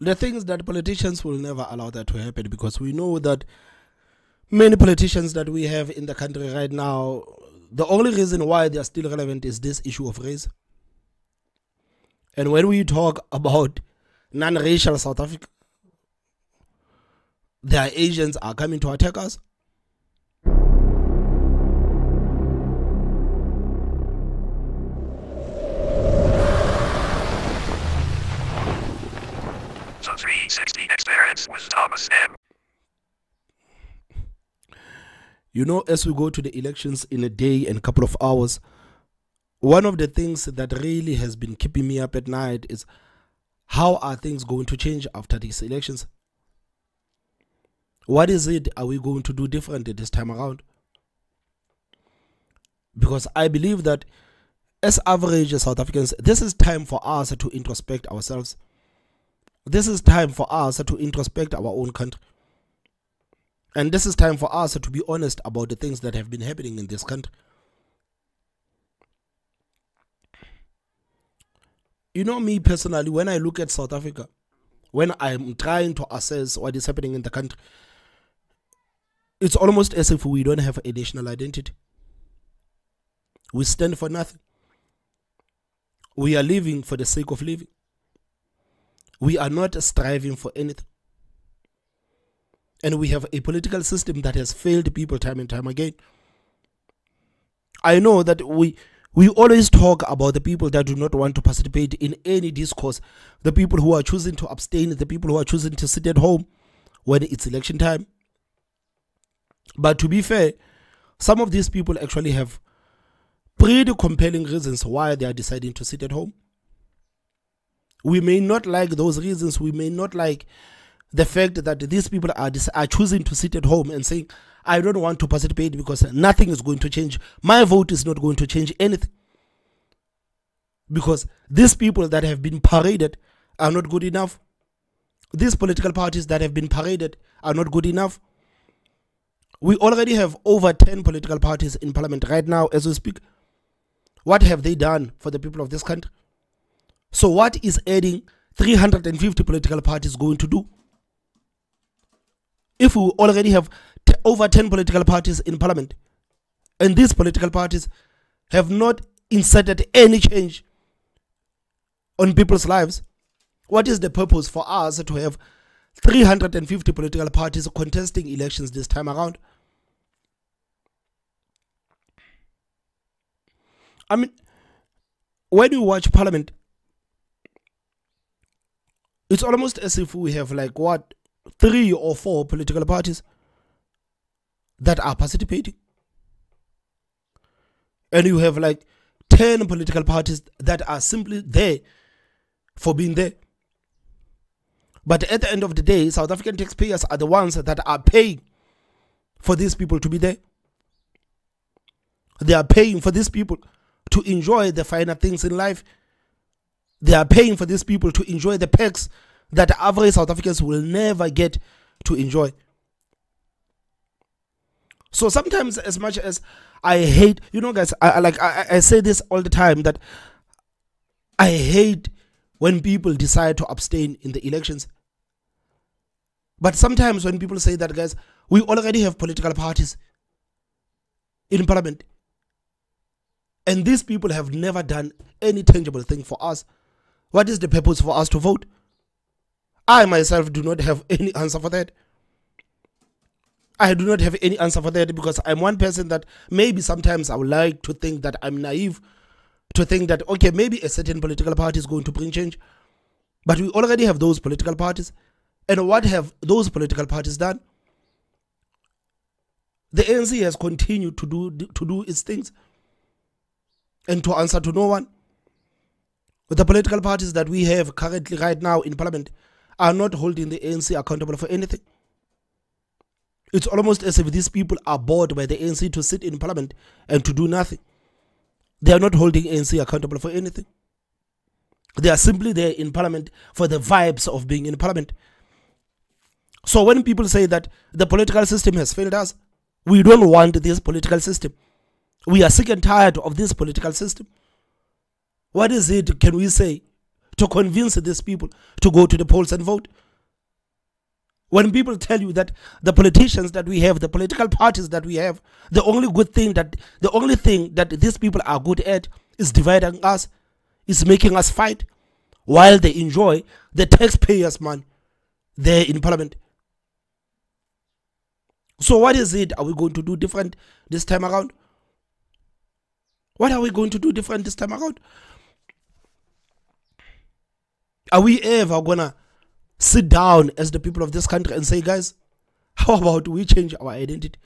The thing is that politicians will never allow that to happen, because we know that many politicians that we have in the country right now, the only reason why they are still relevant is this issue of race. And when we talk about non-racial South Africa, their agents are coming to attack us. The 360 experience with Thomas M. You know, as we go to the elections in a day and a couple of hours, one of the things that really has been keeping me up at night is how are things going to change after these elections? What is it are we going to do differently this time around? Because I believe that as average South Africans, this is time for us to introspect ourselves. This is time for us to introspect our own country. And this is time for us to be honest about the things that have been happening in this country. You know, me personally, when I look at South Africa, when I'm trying to assess what is happening in the country, it's almost as if we don't have a national identity. We stand for nothing. We are living for the sake of living. We are not striving for anything. And we have a political system that has failed people time and time again. I know that we always talk about the people that do not want to participate in any discourse, the people who are choosing to abstain, the people who are choosing to sit at home when it's election time. But to be fair, some of these people actually have pretty compelling reasons why they are deciding to sit at home. We may not like those reasons. We may not like the fact that these people are choosing to sit at home and saying, I don't want to participate because nothing is going to change. My vote is not going to change anything. Because these people that have been paraded are not good enough. These political parties that have been paraded are not good enough. We already have over 10 political parties in parliament right now as we speak. What have they done for the people of this country? So what is adding 350 political parties going to do? If we already have over 10 political parties in parliament, and these political parties have not inserted any change on people's lives, what is the purpose for us to have 350 political parties contesting elections this time around? I mean, when you watch parliament, it's almost as if we have 3 or 4 political parties that are participating. And you have 10 political parties that are simply there for being there. But at the end of the day, South African taxpayers are the ones that are paying for these people to be there. They are paying for these people to enjoy the finer things in life. They are paying for these people to enjoy the perks that average South Africans will never get to enjoy. So sometimes, as much as I hate, guys, I say this all the time, that I hate when people decide to abstain in the elections. But sometimes when people say that, guys, we already have political parties in parliament, and these people have never done any tangible thing for us, what is the purpose for us to vote? I myself do not have any answer for that. I do not have any answer for that, because I'm one person that maybe sometimes I would like to think that I'm naive, to think that, okay, maybe a certain political party is going to bring change. But we already have those political parties. And what have those political parties done? The ANC has continued to do its things and to answer to no one. The political parties that we have currently right now in parliament are not holding the ANC accountable for anything. It's almost as if these people are bored by the ANC to sit in parliament and to do nothing. They are not holding ANC accountable for anything. They are simply there in parliament for the vibes of being in parliament. So when people say that the political system has failed us, we don't want this political system. We are sick and tired of this political system. What is it can we say to convince these people to go to the polls and vote. When people tell you that the politicians that we have, the political parties that we have, the only thing that these people are good at is dividing us, is making us fight, while they enjoy the taxpayers' money there in parliament. So what is it are we going to do different this time around? What are we going to do different this time around? Are we ever gonna sit down as the people of this country and say, guys, how about we change our identity?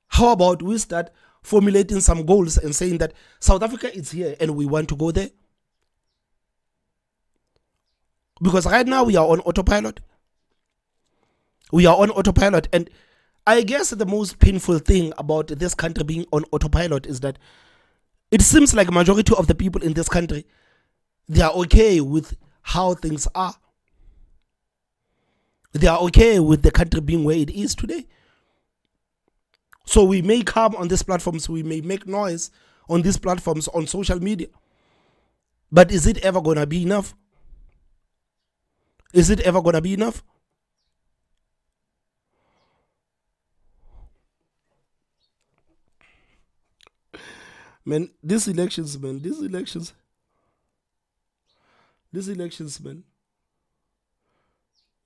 How about we start formulating some goals and saying that South Africa is here and we want to go there? Because right now we are on autopilot. We are on autopilot, and I guess the most painful thing about this country being on autopilot is that it seems like a majority of the people in this country, they are okay with how things are. They are okay with the country being where it is today. So we may come on these platforms, we may make noise on these platforms, on social media. But is it ever going to be enough? Is it ever going to be enough? Man, these elections, man.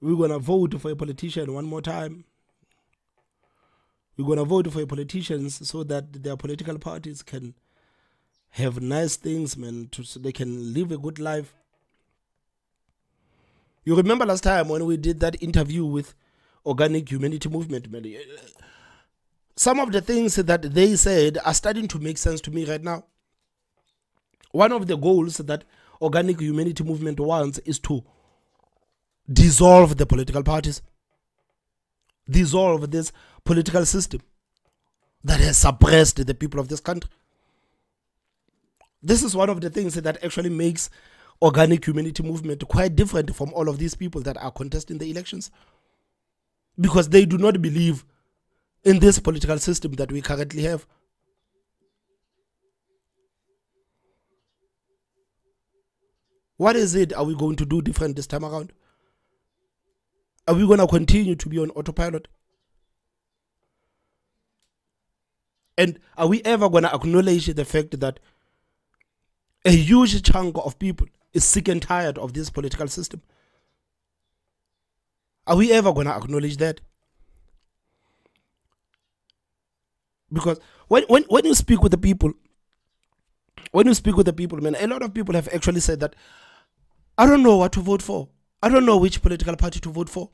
We're going to vote for a politician one more time. We're going to vote for politicians so that their political parties can have nice things, man, so they can live a good life. You remember last time when we did that interview with Organic Humanity Movement, man? Some of the things that they said are starting to make sense to me right now. One of the goals that Organic Humanity Movement wants is to dissolve the political parties. Dissolve this political system that has suppressed the people of this country. This is one of the things that actually makes Organic Humanity Movement quite different from all of these people that are contesting the elections. Because they do not believe in this political system that we currently have. What is it are we going to do different this time around? Are we going to continue to be on autopilot? And are we ever going to acknowledge the fact that a huge chunk of people is sick and tired of this political system? Are we ever going to acknowledge that? Because when you speak with the people, man, a lot of people have actually said that, I don't know what to vote for. I don't know which political party to vote for.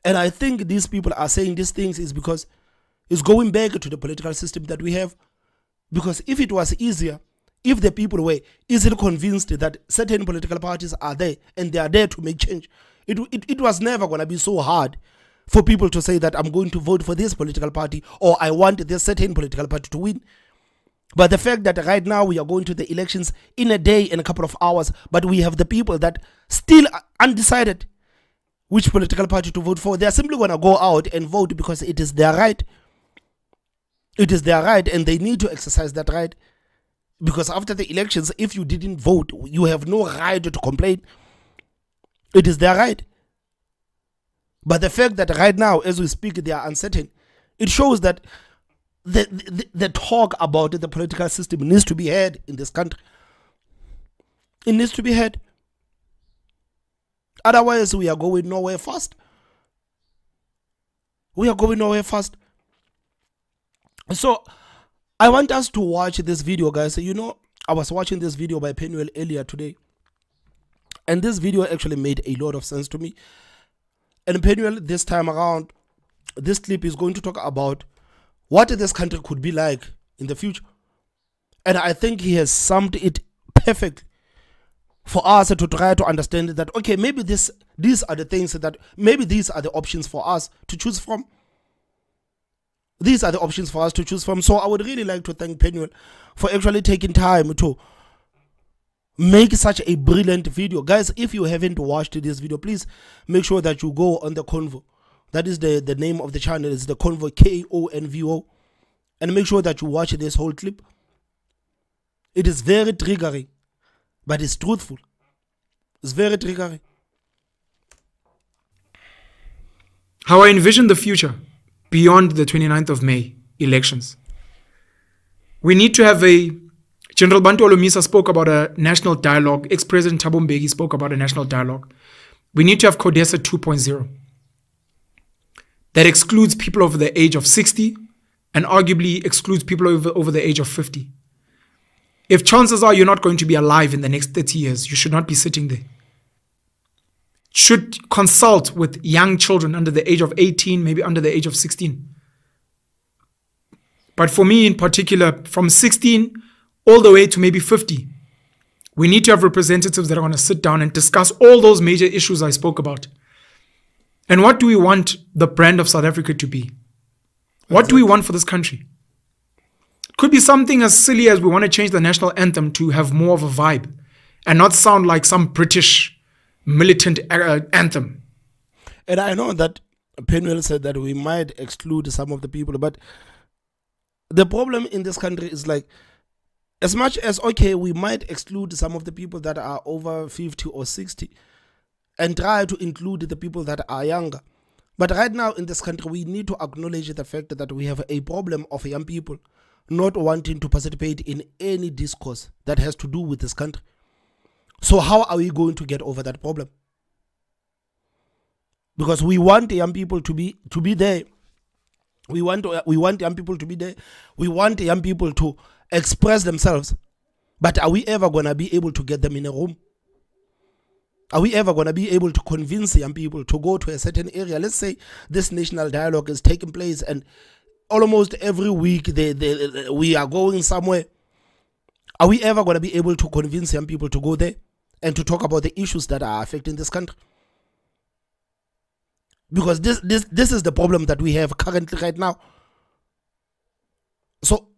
And I think these people are saying these things is because it's going back to the political system that we have. Because if it was easier, if the people were easily convinced that certain political parties are there and they are there to make change, it was never going to be so hard for people to say that I'm going to vote for this political party or I want this certain political party to win. But the fact that right now we are going to the elections in a day and a couple of hours, but we have the people that still are undecided which political party to vote for, they are simply going to go out and vote because it is their right. It is their right and they need to exercise that right. Because after the elections, if you didn't vote, you have no right to complain. It is their right. But the fact that right now, as we speak, they are uncertain, it shows that the talk about the political system needs to be heard in this country. It needs to be heard. Otherwise, we are going nowhere fast. We are going nowhere fast. So, I want us to watch this video, guys. You know, I was watching this video by Penuel earlier today. And this video actually made a lot of sense to me. And Penuel, this time around, this clip is going to talk about what this country could be like in the future. And I think he has summed it perfectly for us to try to understand that, okay, maybe these are the things that, maybe these are the options for us to choose from. These are the options for us to choose from. So I would really like to thank Penuel for actually taking time to make such a brilliant video. Guys, if you haven't watched this video, please make sure that you go on the Convo. That is the name of the channel. It's the Convo, Konvo. And make sure that you watch this whole clip. It is very triggering, but it's truthful. It's very triggering. How I envision the future beyond the 29th of May elections. We need to have General Bantu Olomisa spoke about a national dialogue. Ex-President Thabo Mbeki spoke about a national dialogue. We need to have CODESA 2.0 that excludes people over the age of 60 and arguably excludes people over the age of 50. If chances are you're not going to be alive in the next 30 years, you should not be sitting there. Should consult with young children under the age of 18, maybe under the age of 16. But for me in particular, from 16 all the way to maybe 50, we need to have representatives that are going to sit down and discuss all those major issues I spoke about. And what do we want the brand of South Africa to be? What do we want for this country? It could be something as silly as we want to change the national anthem to have more of a vibe and not sound like some British militant anthem. And I know that Penuel said that we might exclude some of the people, but the problem in this country is like, as much as, okay, we might exclude some of the people that are over 50 or 60 and try to include the people that are younger. But right now in this country, we need to acknowledge the fact that we have a problem of young people not wanting to participate in any discourse that has to do with this country. So how are we going to get over that problem? Because we want young people to be there. We want young people to be there. We want young people to express themselves. But are we ever going to be able to get them in a room? Are we ever going to be able to convince young people to go to a certain area? Let's say this national dialogue is taking place and almost every week we are going somewhere. Are we ever going to be able to convince young people to go there and to talk about the issues that are affecting this country? Because this is the problem that we have currently right now. So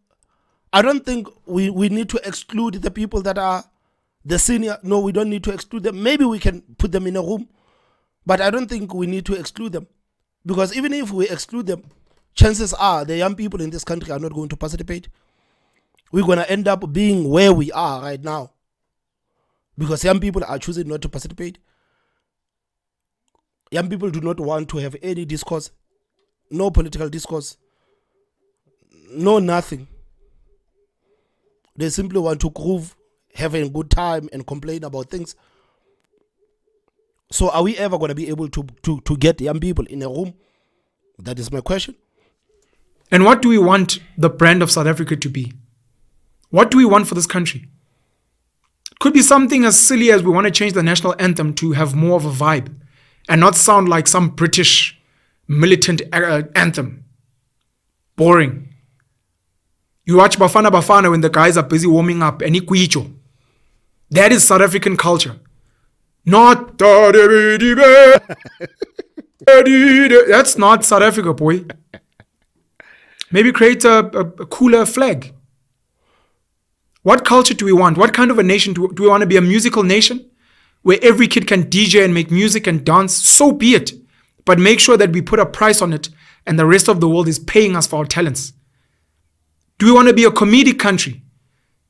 I don't think we need to exclude the people that are the senior. No, we don't need to exclude them. Maybe we can put them in a room, but I don't think we need to exclude them. Because even if we exclude them, chances are the young people in this country are not going to participate. We're going to end up being where we are right now because young people are choosing not to participate. Young people do not want to have any discourse, no political discourse, no nothing. They simply want to groove, have a good time and complain about things. So are we ever going to be able to get young people in a room? That is my question. And what do we want the brand of South Africa to be? What do we want for this country? It could be something as silly as we want to change the national anthem to have more of a vibe and not sound like some British militant anthem. Boring. You watch Bafana Bafana when the guys are busy warming up and ikwicho. That is South African culture. Not that's not South Africa, boy. Maybe create a cooler flag. What culture do we want? What kind of a nation do we want to be? A musical nation where every kid can DJ and make music and dance? So be it. But make sure that we put a price on it and the rest of the world is paying us for our talents. Do we want to be a comedic country?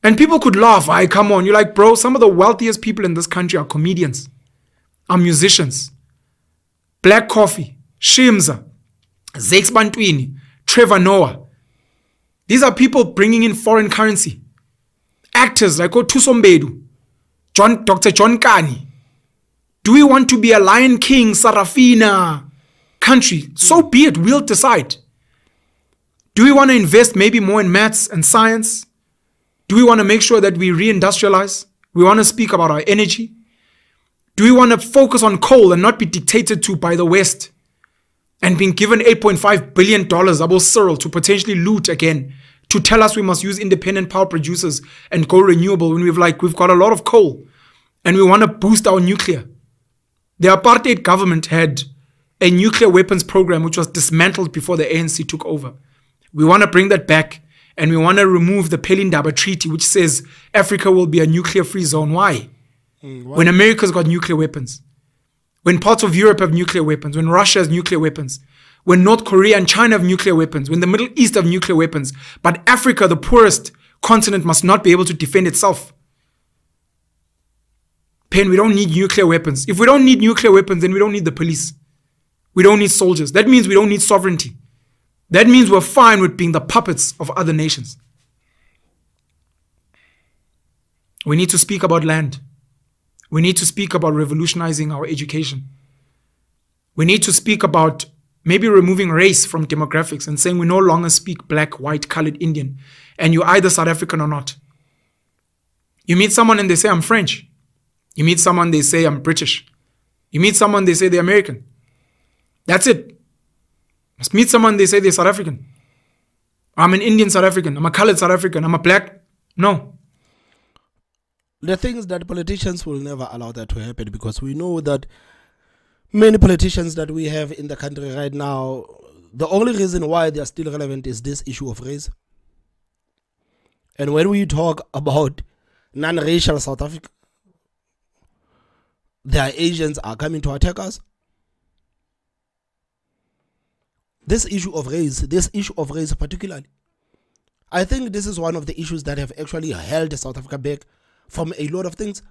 And people could laugh. Come on. You're like, bro, some of the wealthiest people in this country are comedians, are musicians. Black Coffee, Shimza, Zakes Bantwini, Trevor Noah. These are people bringing in foreign currency. Actors like Otusombedu, Dr. John Kani. Do we want to be a Lion King, Sarafina country? So be it, we'll decide. Do we want to invest maybe more in maths and science? Do we want to make sure that we reindustrialize? We want to speak about our energy? Do we want to focus on coal and not be dictated to by the West and being given $8.5 billion about Cyril to potentially loot again, to tell us we must use independent power producers and go renewable when we've got a lot of coal and we want to boost our nuclear? The apartheid government had a nuclear weapons program which was dismantled before the ANC took over. We want to bring that back and we want to remove the Pelindaba Treaty which says Africa will be a nuclear-free zone. Why? When America's got nuclear weapons, when parts of Europe have nuclear weapons, when Russia has nuclear weapons, when North Korea and China have nuclear weapons, when the Middle East have nuclear weapons, but Africa, the poorest continent, must not be able to defend itself. Pen, we don't need nuclear weapons. If we don't need nuclear weapons, then we don't need the police. We don't need soldiers. That means we don't need sovereignty. That means we're fine with being the puppets of other nations. We need to speak about land. We need to speak about revolutionizing our education. We need to speak about maybe removing race from demographics and saying we no longer speak black, white, colored, Indian, and you're either South African or not. You meet someone and they say, I'm French. You meet someone, they say, I'm British. You meet someone, they say they're American. That's it. Must meet someone, they say they're South African. I'm an Indian South African. I'm a colored South African. I'm a black. No. The thing is that politicians will never allow that to happen, because we know that many politicians that we have in the country right now, the only reason why they are still relevant is this issue of race. And when we talk about non-racial South Africa, their agents are coming to attack us. This issue of race particularly, I think this is one of the issues that have actually held South Africa back from a lot of things.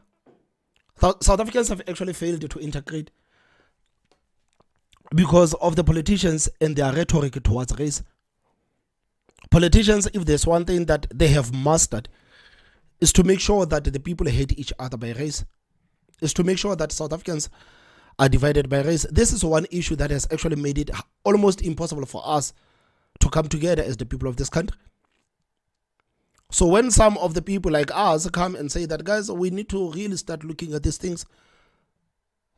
South Africans have actually failed to integrate because of the politicians and their rhetoric towards race. Politicians, if there's one thing that they have mastered, is to make sure that the people hate each other by race, is to make sure that South Africans are divided by race. This is one issue that has actually made it almost impossible for us to come together as the people of this country. So when some of the people like us come and say that, guys, we need to really start looking at these things,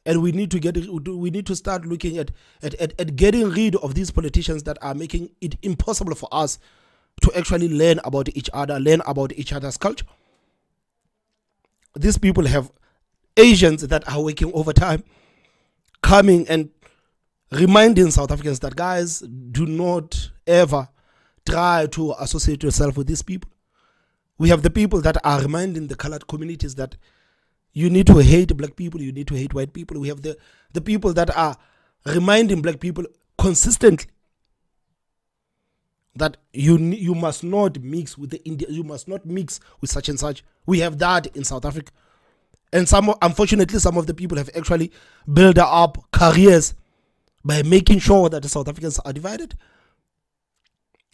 and we need to start looking at getting rid of these politicians that are making it impossible for us to actually learn about each other, learn about each other's culture. These people have agents that are working overtime, coming and reminding South Africans that, guys, do not ever try to associate yourself with these people. We have the people that are reminding the colored communities that you need to hate black people, you need to hate white people. We have the people that are reminding black people consistently that you must not mix with the Indian, you must not mix with such and such. We have that in South Africa. And unfortunately, some of the people have actually built up careers by making sure that the South Africans are divided.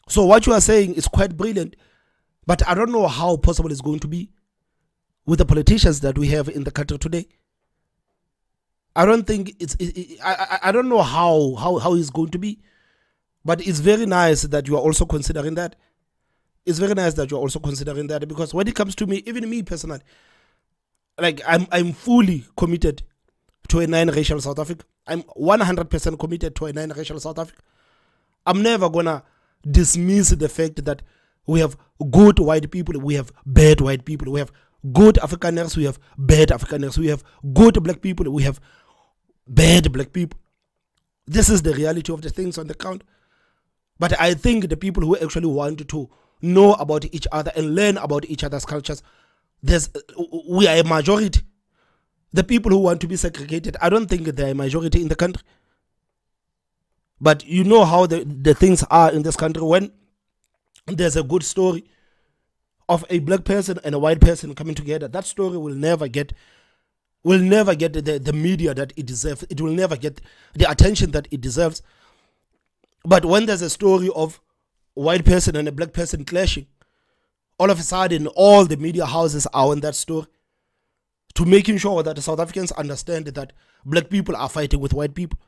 So what you are saying is quite brilliant, but I don't know how possible it's going to be with the politicians that we have in the country today. I don't think I don't know how it's going to be, but it's very nice that you are also considering that. It's very nice that you are also considering that, because when it comes to me, even me personally, like I'm fully committed to a non-racial South Africa. I'm 100% committed to a non-racial South Africa. I'm never gonna dismiss the fact that we have good white people, we have bad white people, we have good Afrikaners, we have bad Afrikaners, we have good black people, we have bad black people. This is the reality of the things on the ground. But I think the people who actually want to know about each other and learn about each other's cultures, we are a majority. The people who want to be segregated, I don't think they are a majority in the country. But you know how the things are in this country. When there's a good story of a black person and a white person coming together, that story will never get the media that it deserves. It will never get the attention that it deserves. But when there's a story of a white person and a black person clashing, all of a sudden all the media houses are on that story, to making sure that the South Africans understand that black people are fighting with white people.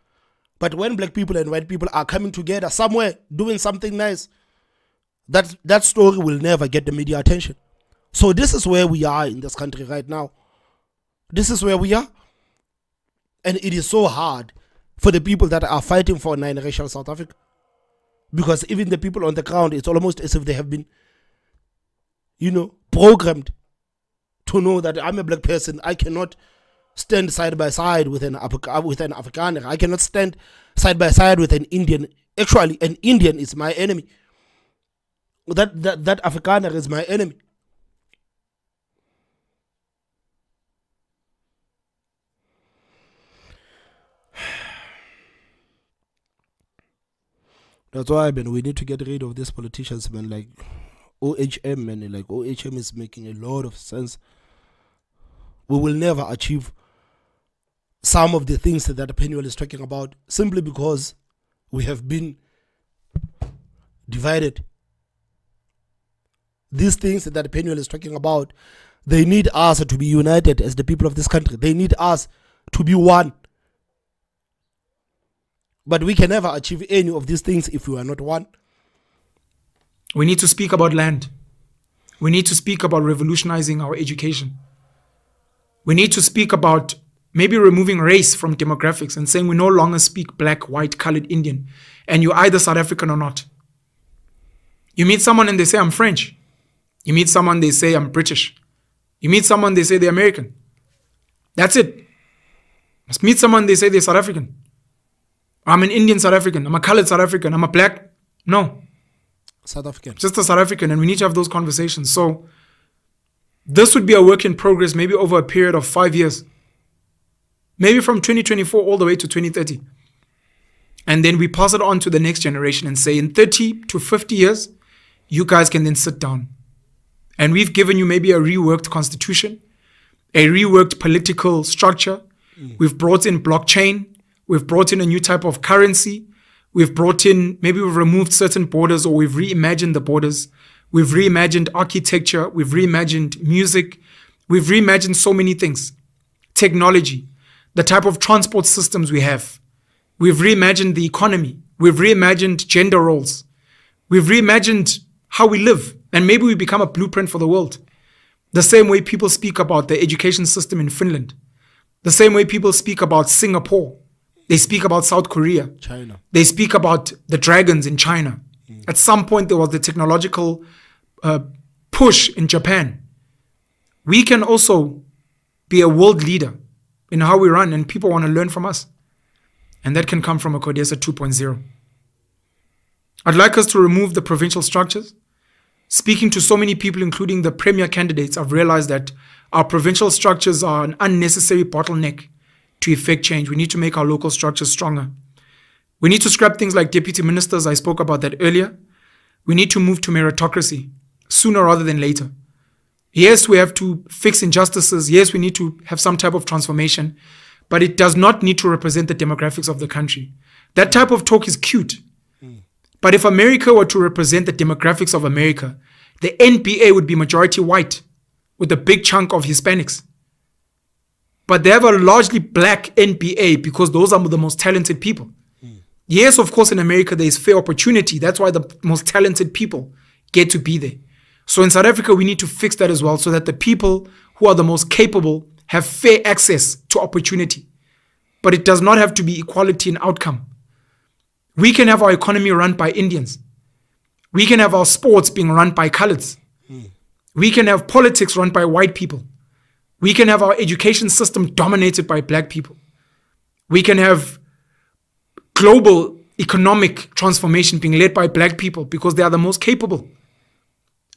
But when black people and white people are coming together somewhere doing something nice, that story will never get the media attention. So this is where we are in this country right now. This is where we are. And it is so hard for the people that are fighting for non-racial South Africa. Because even the people on the ground, it's almost as if they have been, programmed to know that I'm a black person. I cannot stand side by side with an Afrikaner. I cannot stand side by side with an Indian. Actually, an Indian is my enemy. That Afrikaner is my enemy. That's why, man, we need to get rid of these politicians, man. Like OHM, man. Like OHM is making a lot of sense. we will never achieve some of the things that Penuel is talking about, simply because we have been divided. These things that Penuel is talking about, they need us to be united as the people of this country. They need us to be one. But we can never achieve any of these things if we are not one. We need to speak about land. We need to speak about revolutionizing our education. We need to speak about maybe removing race from demographics and saying we no longer speak black, white, colored, Indian, and you're either South African or not. You meet someone and they say, I'm French. You meet someone, they say, I'm British. You meet someone, they say they're American. That's it. Must meet someone, they say they're South African. I'm an Indian South African. I'm a colored South African. I'm a black. No. South African. Just a South African, and we need to have those conversations. So this would be a work in progress, maybe over a period of 5 years. Maybe from 2024 all the way to 2030. And then we pass it on to the next generation and say in 30 to 50 years, you guys can then sit down. And we've given you maybe a reworked constitution, a reworked political structure. We've brought in blockchain. We've brought in a new type of currency. We've brought in, maybe we've removed certain borders, or we've reimagined the borders. We've reimagined architecture. We've reimagined music. We've reimagined so many things. Technology, the type of transport systems we have. We've reimagined the economy. We've reimagined gender roles. We've reimagined how we live. And maybe we become a blueprint for the world. The same way people speak about the education system in Finland. The same way people speak about Singapore. They speak about South Korea. China. They speak about the dragons in China. At some point, there was the technological push in Japan. We can also be a world leader in how we run, and people want to learn from us. And that can come from a CODESA 2.0. I'd like us to remove the provincial structures. Speaking to so many people, including the premier candidates, I've realized that our provincial structures are an unnecessary bottleneck to effect change. We need to make our local structures stronger. We need to scrap things like deputy ministers. I spoke about that earlier. We need to move to meritocracy sooner rather than later. Yes, we have to fix injustices. Yes, we need to have some type of transformation, but it does not need to represent the demographics of the country. That type of talk is cute. But if America were to represent the demographics of America, the NBA would be majority white with a big chunk of Hispanics. But they have a largely black NBA because those are the most talented people. Yes, of course, in America, there is fair opportunity. That's why the most talented people get to be there. So in South Africa, we need to fix that as well so that the people who are the most capable have fair access to opportunity. But it does not have to be equality in outcome. We can have our economy run by Indians. We can have our sports being run by coloreds. We can have politics run by white people. We can have our education system dominated by black people. We can have global economic transformation being led by black people because they are the most capable.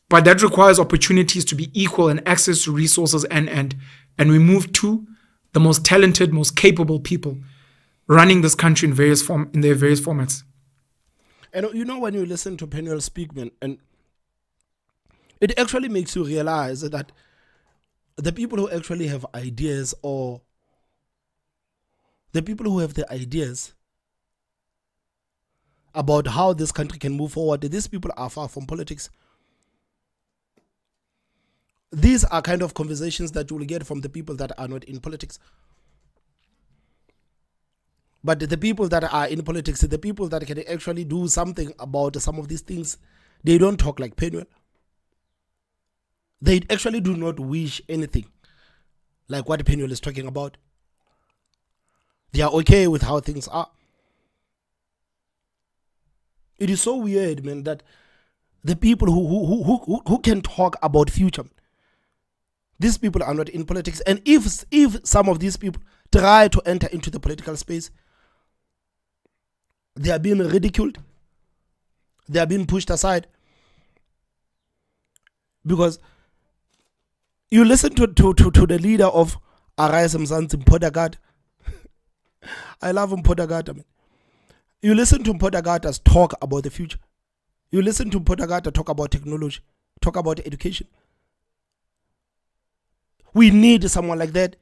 But that requires opportunities to be equal and access to resources and we move to the most talented, most capable people running this country in their various formats. And you know, when you listen to Penuel speak, man, and it actually makes you realize that the people who actually have ideas, or the people who have the ideas about how this country can move forward, these people are far from politics. These are kind of conversations that you will get from the people that are not in politics. But the people that are in politics, the people that can actually do something about some of these things, they don't talk like Penuel. They actually do not wish anything like what Penuel is talking about. They are okay with how things are. It is so weird, man, that the people who can talk about future, these people are not in politics. And if some of these people try to enter into the political space, they are being ridiculed. They are being pushed aside. Because you listen to the leader of R150 Mpodagata. I love Mpodagata, man. You listen to Mpodagata's talk about the future. You listen to Mpodagata talk about technology, talk about education. We need someone like that.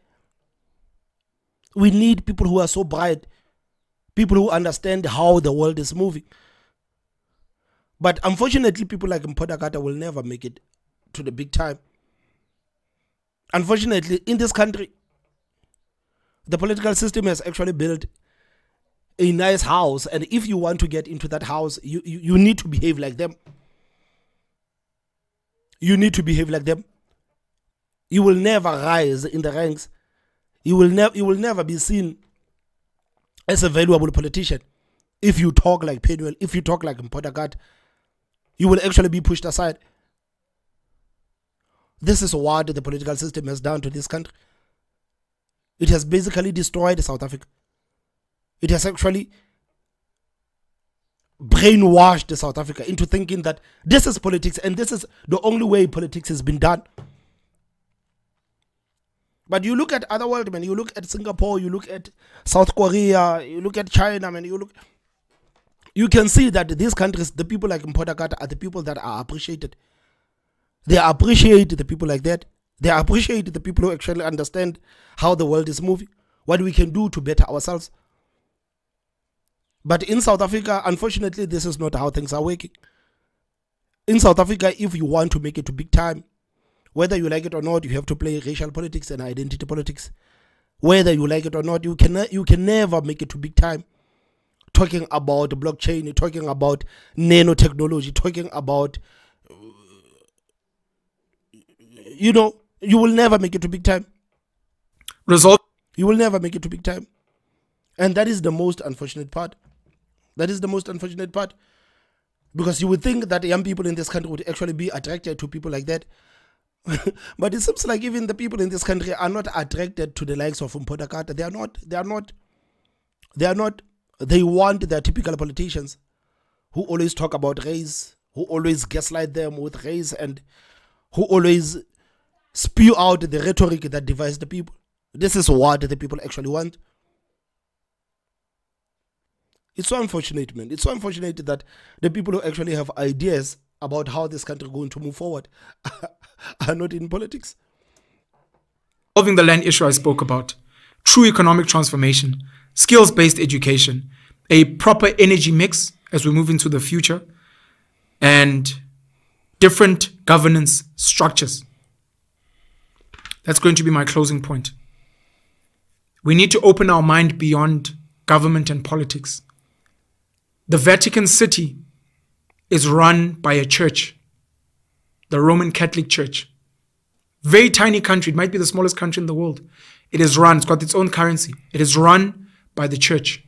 We need people who are so bright, people who understand how the world is moving. But unfortunately, people like Mpodakata will never make it to the big time. Unfortunately, in this country, the political system has actually built a nice house, and if you want to get into that house, you need to behave like them. You need to behave like them. You will never rise in the ranks. You will never be seen as a valuable politician if you talk like Penuel, if you talk like Mpodakata. You will actually be pushed aside. This is what the political system has done to this country. It has basically destroyed South Africa. It has actually brainwashed South Africa into thinking that this is politics and this is the only way politics has been done. But you look at other world, man. You look at Singapore, you look at South Korea, you look at China, man. You can see that these countries, the people like Mpodakata are the people that are appreciated. They appreciate the people like that. They appreciate the people who actually understand how the world is moving, what we can do to better ourselves. But in South Africa, unfortunately, this is not how things are working. In South Africa, if you want to make it to big time, whether you like it or not, you have to play racial politics and identity politics. Whether you like it or not, you can never make it to big time. Talking about blockchain, talking about nanotechnology, talking about, you will never make it to big time. You will never make it to big time. And that is the most unfortunate part. That is the most unfortunate part. Because you would think that young people in this country would actually be attracted to people like that. But it seems like even the people in this country are not attracted to the likes of Mpodakata. They are not. They want their typical politicians who always talk about race, who always gaslight them with race, and who always spew out the rhetoric that divides the people. This is what the people actually want. It's so unfortunate, man. It's so unfortunate that the people who actually have ideas about how this country is going to move forward are not in politics. Solving the land issue I spoke about, true economic transformation, skills-based education, a proper energy mix as we move into the future, and different governance structures. That's going to be my closing point. We need to open our mind beyond government and politics. The Vatican City is run by a church, the Roman Catholic Church. Very tiny country. It might be the smallest country in the world. It is run. It's got its own currency. It is run by the church.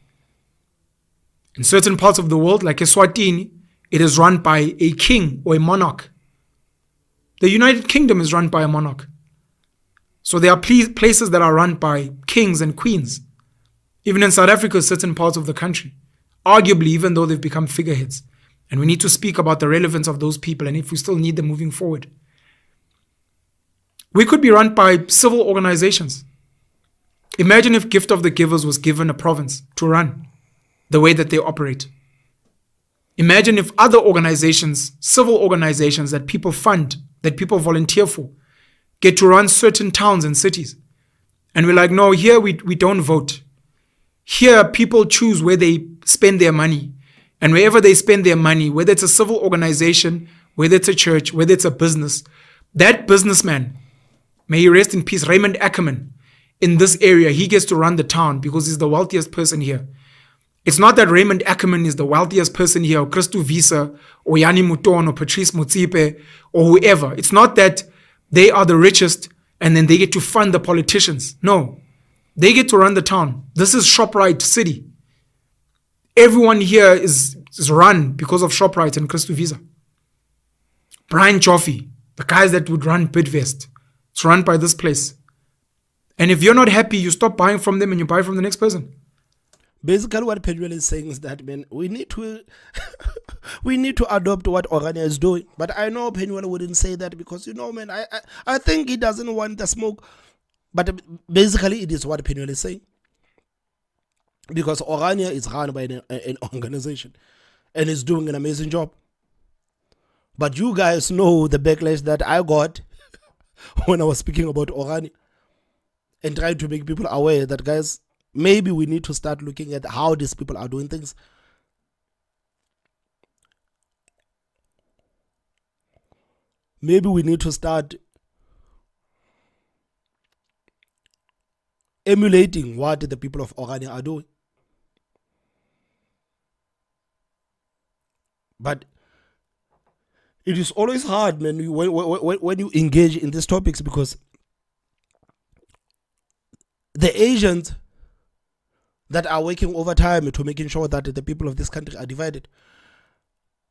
In certain parts of the world, like Eswatini, it is run by a king or a monarch. The United Kingdom is run by a monarch. So there are places that are run by kings and queens. Even in South Africa, certain parts of the country, arguably, even though they've become figureheads. And we need to speak about the relevance of those people and if we still need them moving forward. We could be run by civil organizations. Imagine if Gift of the Givers was given a province to run the way that they operate. Imagine if other organizations, civil organizations that people fund, that people volunteer for, get to run certain towns and cities. And we're like, no, here we don't vote. Here people choose where they spend their money. And wherever they spend their money, whether it's a civil organization, whether it's a church, whether it's a business, that businessman, may he rest in peace, Raymond Ackerman, in this area, he gets to run the town because he's the wealthiest person here. It's not that Raymond Ackerman is the wealthiest person here, or Christo Visa, or Yanni Mouton, or Patrice Motsipe, or whoever. It's not that they are the richest and then they get to fund the politicians. No, they get to run the town. This is ShopRite City. Everyone here is run because of ShopRite and Christo Visa. Brian Joffy, the guys that would run Bidvest, it's run by this place. And if you're not happy, you stop buying from them and you buy from the next person. Basically, what Penuel is saying is that, man, we need to we need to adopt what Orania is doing. But I know Penuel wouldn't say that because, man, I think he doesn't want the smoke. But basically, it is what Penuel is saying. Because Orania is run by an organization and is doing an amazing job. But you guys know the backlash that I got when I was speaking about Orania. and trying to make people aware that, guys, maybe we need to start looking at how these people are doing things. Maybe we need to start emulating what the people of Orania are doing. But it is always hard, man, when you engage in these topics, because the Asians that are working overtime to making sure that the people of this country are divided,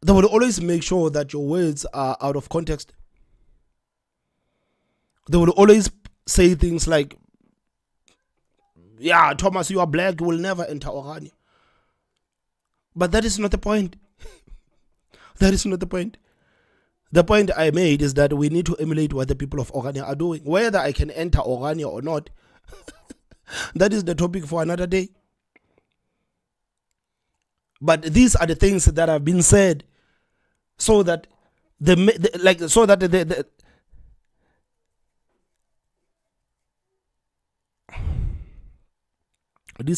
they will always make sure that your words are out of context. They will always say things like, yeah, Thomas, you are black, you will never enter Orania. But that is not the point. That is not the point. The point I made is that we need to emulate what the people of Orania are doing. Whether I can enter Orania or not, that is the topic for another day. But these are the things that have been said, so that these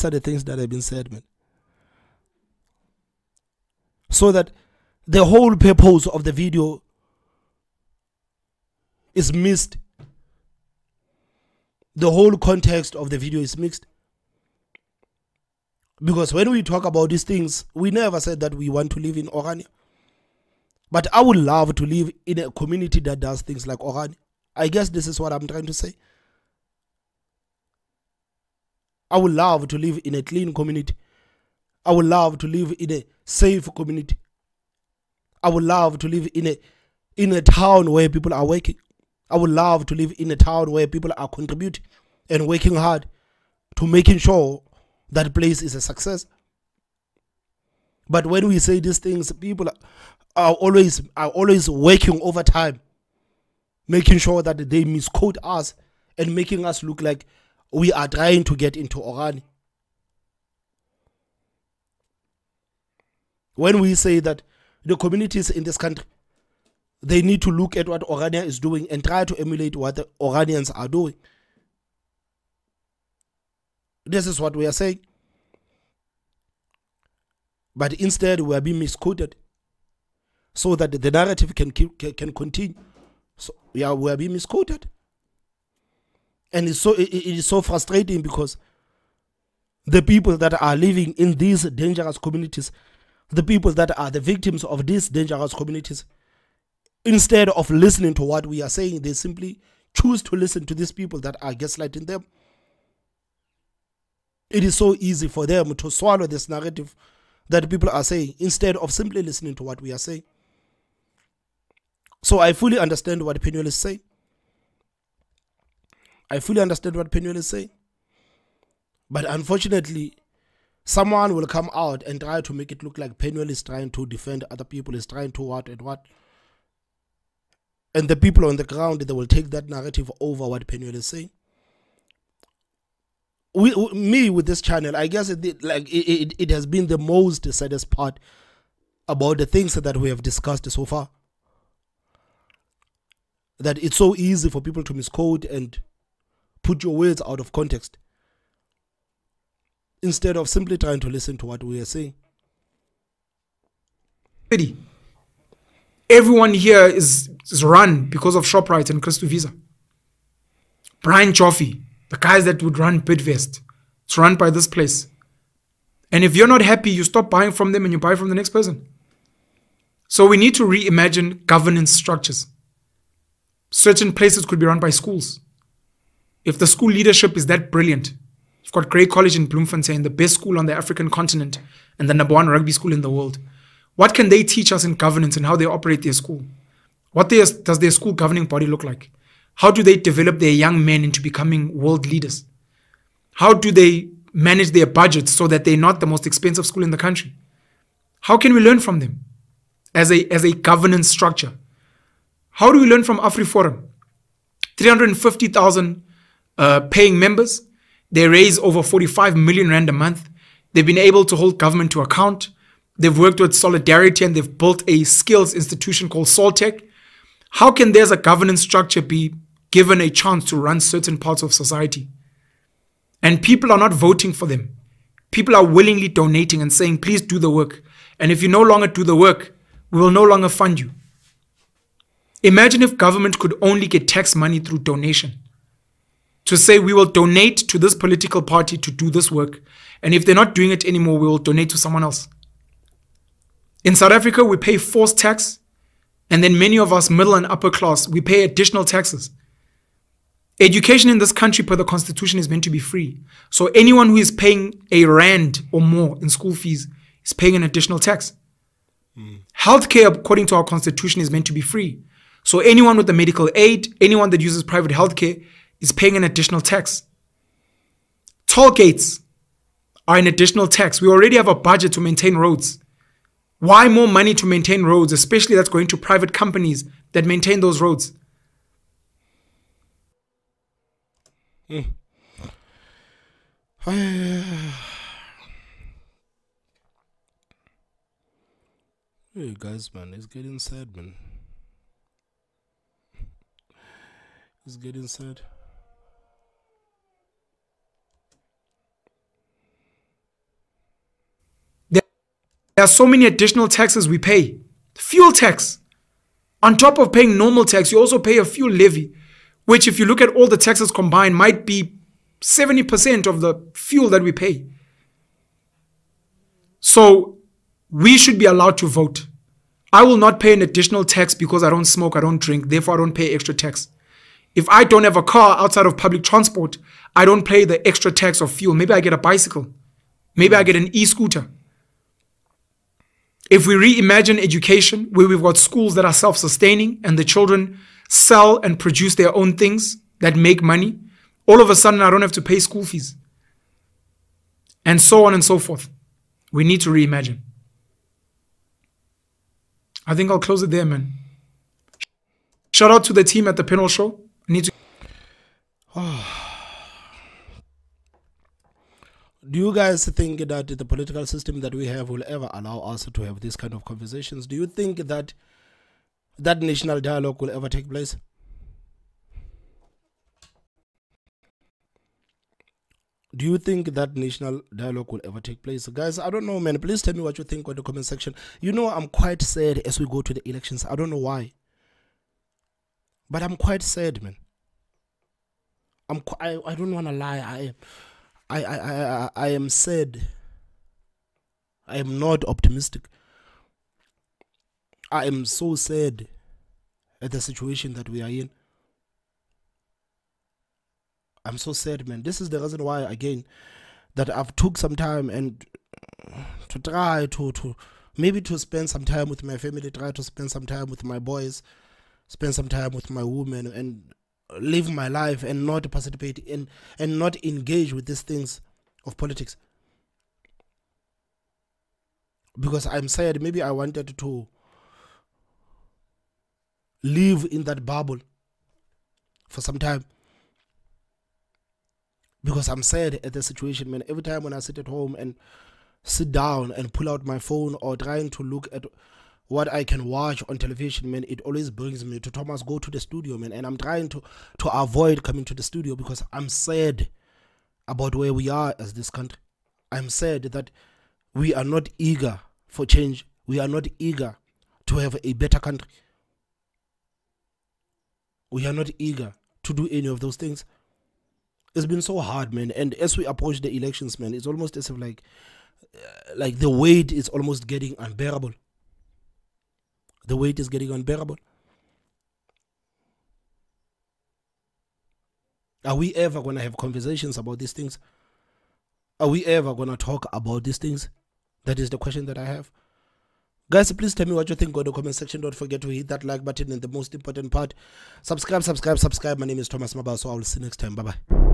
are the things that have been said, man. So that the whole purpose of the video is missed. The whole context of the video is mixed. Because when we talk about these things, we never said that we want to live in Orania. But I would love to live in a community that does things like Orania. I guess this is what I'm trying to say. I would love to live in a clean community. I would love to live in a safe community. I would love to live in a town where people are working. I would love to live in a town where people are contributing and working hard to making sure that place is a success. But when we say these things, people are always working overtime, making sure that they misquote us and making us look like we are trying to get into Orania. When we say that the communities in this country, they need to look at what Orania is doing and try to emulate what the Oranians are doing. This is what we are saying. But instead, we are being misquoted so that the narrative can continue. So yeah, we are being misquoted. And it is so frustrating, because the people that are living in these dangerous communities, the people that are the victims of these dangerous communities, instead of listening to what we are saying, they simply choose to listen to these people that are gaslighting them. It is so easy for them to swallow this narrative that people are saying, instead of simply listening to what we are saying. So I fully understand what Penuel is saying. I fully understand what Penuel is saying. But unfortunately, someone will come out and try to make it look like Penuel is trying to defend other people, is trying to what and what. And the people on the ground, they will take that narrative over what Penuel is saying. Me with this channel, I guess it has been the most saddest part about the things that we have discussed so far. That it's so easy for people to misquote and put your words out of context, instead of simply trying to listen to what we are saying. Everyone here is run because of ShopRite and Christo Visa. Brian Joffy, the guys that would run Bidvest, it's run by this place. And if you're not happy, you stop buying from them and you buy from the next person. So we need to reimagine governance structures. Certain places could be run by schools. If the school leadership is that brilliant, you've got Grey College in Bloemfontein, the best school on the African continent, and the number one rugby school in the world. What can they teach us in governance and how they operate their school? What does their school governing body look like? How do they develop their young men into becoming world leaders? How do they manage their budgets so that they're not the most expensive school in the country? How can we learn from them as a governance structure? How do we learn from Afriforum? 350,000 paying members. They raise over 45 million rand a month. They've been able to hold government to account. They've worked with Solidarity and they've built a skills institution called Soltech. How can there's a governance structure be given a chance to run certain parts of society? And people are not voting for them. People are willingly donating and saying, please do the work. And if you no longer do the work, we will no longer fund you. Imagine if government could only get tax money through donation. To say we will donate to this political party to do this work. And if they're not doing it anymore, we will donate to someone else. In South Africa, we pay forced tax. And then many of us, middle and upper class, we pay additional taxes. Education in this country per the constitution is meant to be free. So anyone who is paying a rand or more in school fees is paying an additional tax. Healthcare, according to our constitution, is meant to be free. So anyone with the medical aid, anyone that uses private healthcare is paying an additional tax. Toll gates are an additional tax. We already have a budget to maintain roads. Why more money to maintain roads, especially that's going to private companies that maintain those roads? Hey guys, man, it's getting sad, man. It's getting sad. There are so many additional taxes we pay. Fuel tax. On top of paying normal tax, you also pay a fuel levy, which if you look at all the taxes combined might be 70% of the fuel that we pay. So we should be allowed to vote. I will not pay an additional tax because I don't smoke, I don't drink, therefore I don't pay extra tax. If I don't have a car outside of public transport, I don't pay the extra tax of fuel. Maybe I get a bicycle. Maybe I get an e-scooter. If we reimagine education, where we've got schools that are self-sustaining and the children sell and produce their own things that make money, all of a sudden I don't have to pay school fees. And so on and so forth. We need to reimagine. I think I'll close it there, man. Shout out to the team at the Penuel show. I need to. Do you guys think that the political system that we have will ever allow us to have these kind of conversations? Do you think that that national dialogue will ever take place? Do you think that national dialogue will ever take place? Guys, I don't know, man. Please tell me what you think on the comment section. You know, I'm quite sad as we go to the elections. I don't know why. But I'm quite sad, man. I don't want to lie. I am sad. I am not optimistic. I am so sad at the situation that we are in. I'm so sad, man. This is the reason why, again, that I've took some time and to try to maybe to spend some time with my family, try to spend some time with my boys, spend some time with my woman, and live my life and not participate in and not engage with these things of politics. Because I'm sad, maybe I wanted to live in that bubble for some time. Because I'm sad at the situation, man. Every time when I sit at home and sit down and pull out my phone or trying to look at what I can watch on television, man, it always brings me to Thomas, go to the studio, man. And I'm trying to avoid coming to the studio because I'm sad about where we are as this country. I'm sad that we are not eager for change. We are not eager to have a better country. We are not eager to do any of those things. It's been so hard, man. And as we approach the elections, man, it's almost as if like the weight is almost getting unbearable. The weight is getting unbearable. Are we ever going to have conversations about these things? Are we ever going to talk about these things? That is the question that I have. Guys, please tell me what you think on the comment section. Don't forget to hit that like button, and the most important part, subscribe. My name is Thomas Maba, so I will see you next time. Bye-bye.